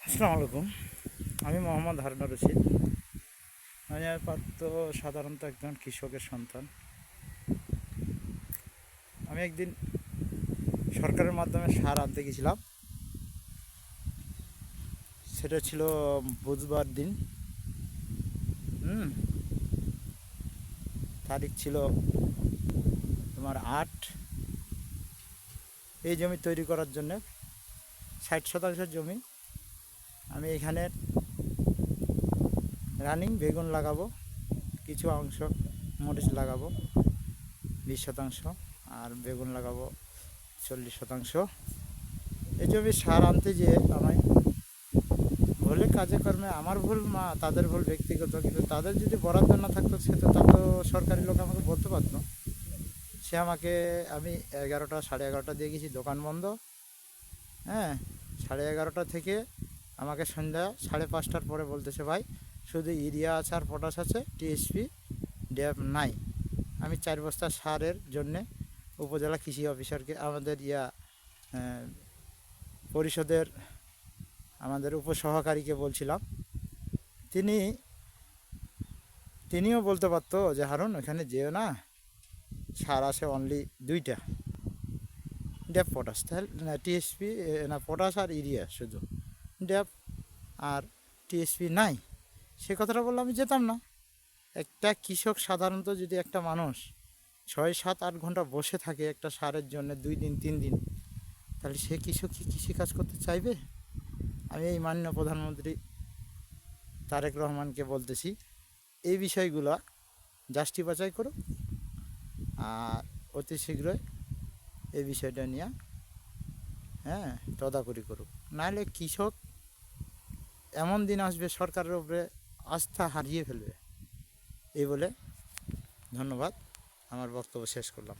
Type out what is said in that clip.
আসসালামু আলাইকুম। আমি মোহাম্মদ হারুন রশিদ। আমি সাধারণত একজন কৃষকের সন্তান। আমি একদিন সরকারের মাধ্যমে সার আনতে গেছিলাম। সেটা ছিল বুধবার দিন। তারিখ ছিল তোমার ৮। এই জমি তৈরি করার জন্য ৬০ শতাংশ জমি আমি এখানে রানিং বেগুন লাগাবো, কিছু অংশ মরিচ লাগাবো ২০ শতাংশ, আর বেগুন লাগাবো ৪০ শতাংশ। এই জমি সার আনতে যেয়ে আমি ভুলে কাজে কর্মে, আমার ভুল মা তাদের ভুল ব্যক্তিগত, কিন্তু তাদের যদি বরাদ্দ না থাকতো সে তো তা তো সরকারি লোক আমাকে বলতে পারতো। সে আমাকে, আমি 11টা 11:30 দিয়ে গেছি, দোকান বন্ধ। হ্যাঁ, 11:30 থেকে আমাকে সন্ধ্যা 5:30টার পরে বলতেছে, ভাই শুধু ইউরিয়া আছে আর পটাশ আছে, টিএসপি ড্যাপ নাই। আমি 4 বস্তা সারের জন্যে উপজেলা কৃষি অফিসারকে, আমাদের পরিষদের আমাদের উপসহকারীকে বলছিলাম। তিনিও বলতে পারতো যে হারুন ওখানে যেও না, সার আছে অনলি 2টা, ড্যাপ পটাশ, তাহলে না টিএসপি না, পটাশ আর ইউরিয়া শুধু, ড্যাপ আর টিএসপি নাই। সে কথাটা বললে আমি যেতাম না। একটা কৃষক, সাধারণত যদি একটা মানুষ 6, 7, 8 ঘন্টা বসে থাকে একটা সারের জন্য 2 দিন 3 দিন, তাহলে সে কৃষক কি কৃষিকাজ করতে চাইবে? আমি এই মাননীয় প্রধানমন্ত্রী তারেক রহমানকে বলতেছি, এই বিষয়গুলো যাচাই বাছাই করুক আর অতি শীঘ্রই এই বিষয়টা নিয়ে তদারকি করুক। নাহলে কৃষক এমন দিন আসবে সরকারের উপরে আস্থা হারিয়ে ফেলবে। এই বলে ধন্যবাদ, আমার বক্তব্য শেষ করলাম।